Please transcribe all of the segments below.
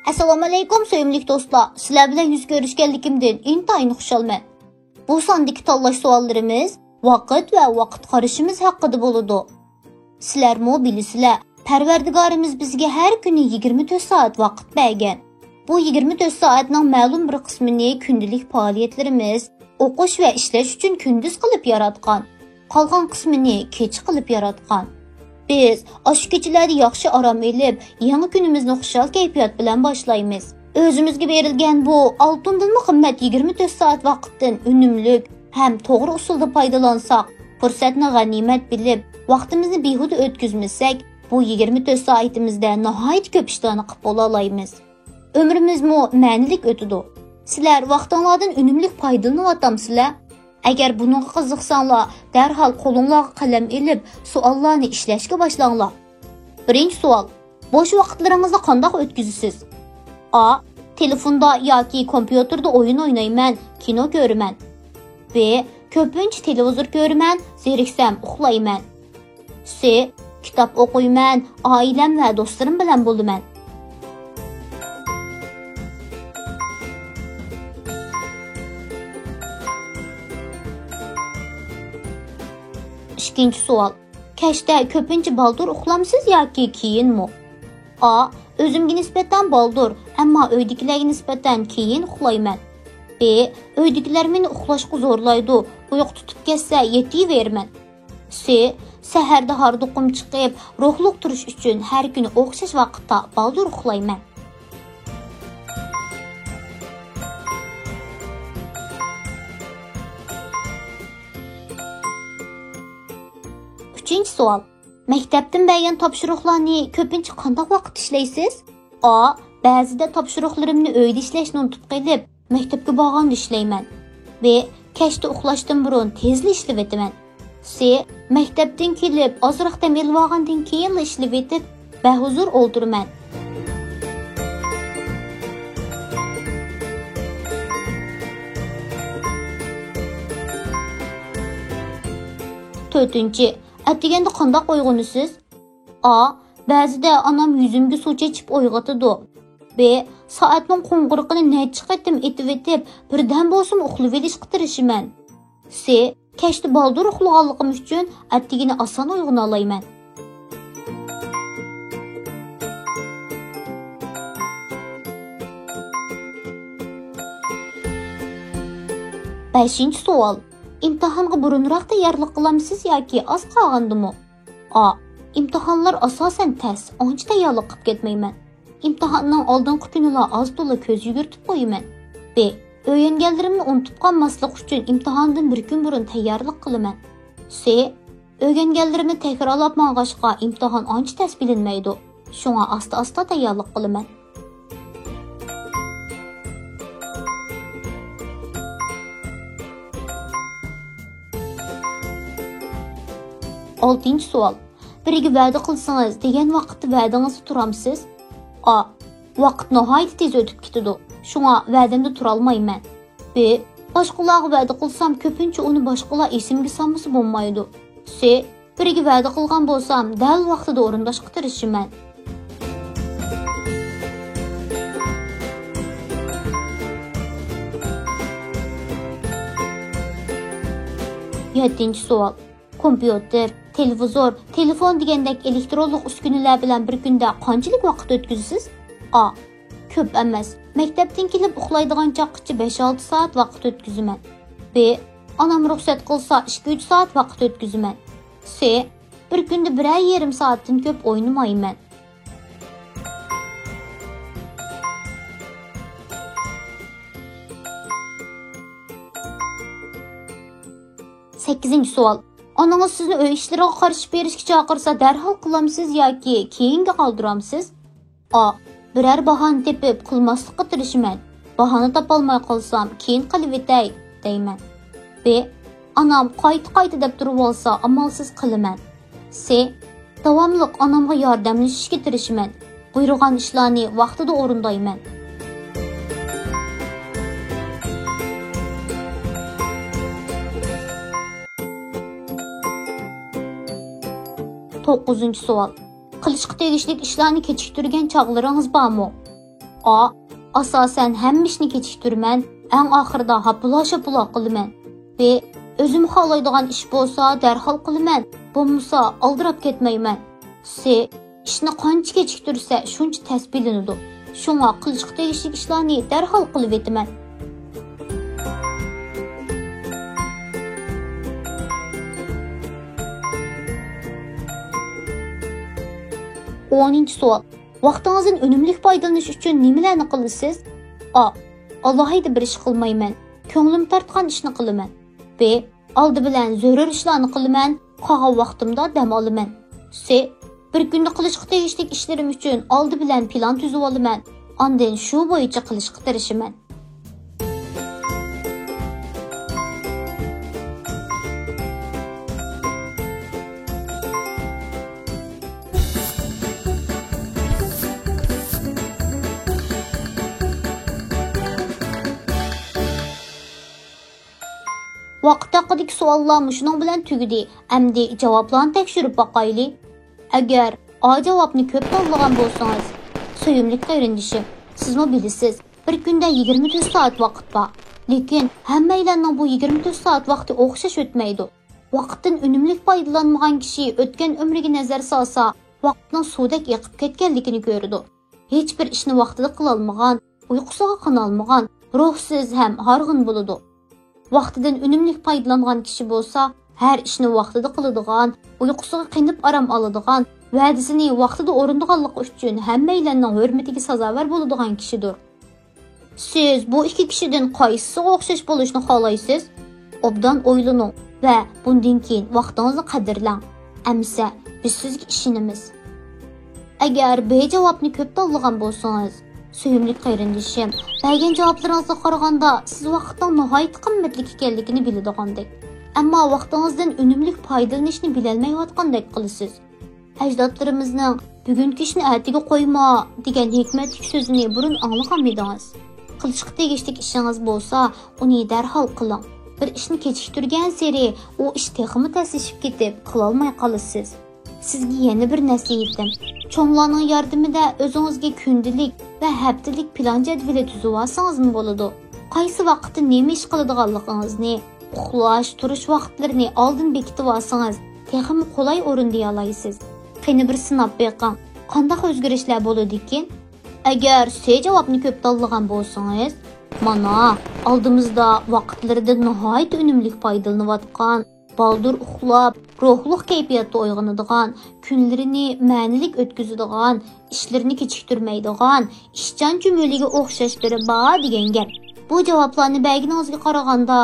Assalomu alaykum sevimli dostlar. Sizlar bilan yuz ko'rishganligimdan intayin xushalman. Bu sondagi tanlash savollarimiz vaqt va vaqt qarashimiz haqida bo'ladi. Sizlarmi bilasizlar, Parvardigorimiz bizga har kuni 24 soat vaqt bergan. Bu 24 soatning ma'lum bir qismini kundalik faoliyatlarimiz, o'qish va ishlash uchun kunduz qilib yaratgan. Qolgan qismini kech qilib yaratgan. Biz ash kechalarda yaxshi orom olib, yangi kunimizni xushal kayfiyat bilan boshlaymiz. O'zimizga berilgan bu oltindan qimmat 24 soat vaqtdan unumli ham to'g'ri usulda foydalansak, fursatni g'animat bilib, vaqtimizni behuda o'tkazmasak, bu 24 soatimizda nihoyat ko'p ishlarni qilib bo'la olamiz. Ömrümüzmü ma'nilik o'tadi. Sizlar vaqtinglardan unumli foydalanyapsizlar? Agar bunga qiziqsanglar, darhol qo'lingizga qalam olib, savollarni ishlashga boshlanglar. Birinchi savol: bo'sh vaqtlaringizni qanday o'tkazasiz? A. Telefonda yoki kompyuterda o'yin o'ynayman, kino ko'raman. B. Ko'pincha televizor ko'raman, zeriksam uxlayman. C. Kitob o'qiyman, oilam va do'stlarim bilan bo'laman. İkinci savol: Kechda ko'pincha baldur uxlamsiz yoki keyinmi? A. O'zimga nisbatan baldur, ammo uydagilarga nisbatan keyin uxlayman. B. Uydagilar meni uxlashga zo'rlaydi, uyqu tutib ketsa yetayverman. C. Saharda harduqim chiqib, ruhliq turish uchun har kuni o'xshash vaqtda baldur uxlayman. Üçüncü savol: Maktabdan bergan topshiriqlarni ko'pincha qanday vaqt ishlaysiz? A. Ba'zida topshiriqlarimni uyda ishlashni unutib qolib, maktabga borganda ishlayman. B. Kechda uxlashdan burun tezli ishlab o'taman. C. Maktabdan kelib, ozroq dam olgandan keyin ishlab o'tib, bahuzur o'ldiraman. To'rtinchi: Atiganda qanday uyg'onasiz? A. Ba'zida onam yuzimga suv chechib uyg'otadi. B. Soatning qo'ng'iriqini necha qatim etib o'tib, birdan bo'lsin uxlab olishga tirishaman. C. Kechda baldur uxlaganligim uchun atigini oson uyg'ona olmayman. Beshinchi savol: İmtihonga burunroq tayyorlik qilamsiz yoki oz qolgandimi? A. İmtihonlar asosan tez, ancha tayyorlik qilib ketmayman. İmtihonning oldingi kunida oz to'la ko'z yugurtib qo'yaman. B. O'rganganlarimni unutib qolmaslik uchun imtihondan bir kun burun tayyorlik qilaman. C. O'rganganlarimni takrorlab mang'ashqa imtihon ancha tez bilinmaydi. Shunga asta-asta tayyorlik qilaman. Oltinchi savol: Biriga va'da qilsangiz, degan vaqtda va'dangizni turamsiz? A. Vaqt nihoyat tez o'tib ketadi. Shunga va'damda tura olmayman. B. Boshqalarga va'da qilsam, ko'pincha uni boshqalar esimga solmasa bo'lmaydi. C. Biriga va'da qilgan bo'lsam, dal vaqtida o'rindashga tirishaman. Yettinchi savol: Kompyuter, televizor, telefon degandek elektronlik uskunalar bilan bir kunda qanchalik vaqt o'tkazasiz? A. Ko'p emas. Maktabdan kelib uxlaydigan chaqqicha 5-6 soat vaqt o'tkazaman. B. Onam ruxsat qilsa 2-3 soat vaqt o'tkazaman. C. Bir kunda 1,5 soatdan ko'p o'ynamayman. Sakkizinchi savol: Onangiz sizni uy ishlariga qarshi berishga chaqirsa, darhol qilamsiz yoki keyinga qoldiramsiz? A. Biror bahona tepib qilmaslikka tirishaman. Bahona topolmay qolsam, keyin qilib o'tay deyman. B. Onam qayta deb turib olsa, amalsiz qilaman. C. Davomli onamga yordamlashishga tirishaman. Buyurgan ishlarni vaqtida o'rindayman. To'qqizinchi savol: Qilishga tegishli ishlarni kechiktirgan chog'laringiz bormi? A. Asasen hem işini keçiktirmen, en ahırda hapula kılımen. B. Özüm halaydıgan iş bolsa derhal kılımen, bolmasa aldırap ketmeymen. C. İşini qancha keçiktirse şuncha tez bilinidu. Şuna qilishga tegishli ishlarni derhal qilib etaman. O'ninchi savol. Vaqtingizdan unumli foydalanish uchun nimalarni qilasiz? A. Alohida bir ish qilmayman. Ko'nglim tortgan ishni qilaman. B. Oldi bilan zarur ishlarni qilaman, qolgan vaqtimda dam olaman. C. Bir kunda qilishga tegishli ishlarim uchun oldi bilan plan tuzib olaman. Ondan shu bo'yicha qilishga tirishaman. Vaqt haqidagi savollar shuning bilan tugadi. Endi javoblarni tekshirib boqayli. Agar A javobni ko'p tanlagan bo'lsangiz, suyumli qarindishim, sizmi bilasiz, bir kunda 24 soat vaqt bor. Lekin hammalarning bu 24 soat vaqti o'xshash o'tmaydi. Vaqtdan unumli foydalanmagan kishi o'tgan umriga nazar solsa, vaqtning suvdek yiqib ketganligini ko'radi. Hech bir ishni vaqtida qila olmagan, uyqusiga qona olmagan, ruhsiz ham horg'in bo'ladi. Vaqtidan unumli foydalangan kishi bo'lsa, har ishni vaqtida qiladigan, uyqusiga qinib aram oladigan, va'dasini vaqtida o'rindiganligi uchun hammalarning hurmatiga sazovor bo'ladigan kishidir. Siz bu ikki kishidan qaysisiga o'xshash bo'lishni xohlaysiz? Obdan o'ylaning va bundan keyin vaqtingizni qadrlang. Amsa biz sizga ishonamiz. Agar B javobni ko'p tanlagan bo'lsangiz, suyumli qarindishim, bergan javoblaringizga qaraganda siz vaqtning nihoyat qimmatli ekanligini biladigandek, ammo vaqtingizdan unumli foydalanishni bilolmayotgandek qilasiz. Ajdodlarimizning bugungi ishni ertaga qo'yma degan hikmatli so'zini burun anglaganmidingiz? Qilishga tegishli ishingiz bo'lsa, uni darhol qiling. Bir ishni kechiktirgan sari u ish texmi tasishib ketib, qila olmay qolasiz. Sizga yana bir nasihatim. Cho'nglarning yordamida o'zingizga kundalik va haftalik plan jadvali tuzib olsangizmi bo'ladi. Qaysi vaqtda nima ish qiladiganligingizni, uxlash, turish vaqtlarini oldin bekitib olsangiz, texmi qulay o'rinday olasiz. Qani bir sinab beqing. Qanday o'zgarishlar bo'ladi ekan? Agar C javobni ko'p tanlagan bo'lsangiz, mana oldimizda vaqtlarida nihoyat unumli foydalanayotgan, baldur uxlab, ruhliq kayfiyatda uyg'onadigan, kunlarini ma'nilik o'tkazadigan, ishlarini kechiktirmaydigan, ishchan jumlaga o'xshash biri bor degan gap. Bu javoblarni berganingizga qaraganda,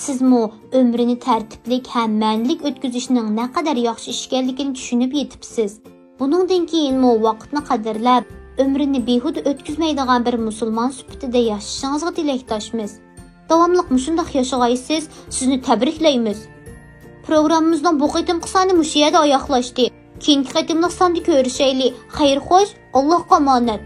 sizmi umrini tartiblik ham ma'nilik o'tkazishning naqadar yaxshi ish ekanligini tushunib yetibsiz. Buningdan keyinmi vaqtni qadrlab, umrini behuda o'tkazmaydigan bir musulmon sifatida yashashingizga tilakdoshmiz. Davomli shunday yashag'aysiz, sizni tabriklaymiz. Programmamizdan bu qitim qisani mush yerda oyoqlashdi. Keyingi qitimliq sonda ko'rishaylik. Xayr xo'sh, Allohga omonat.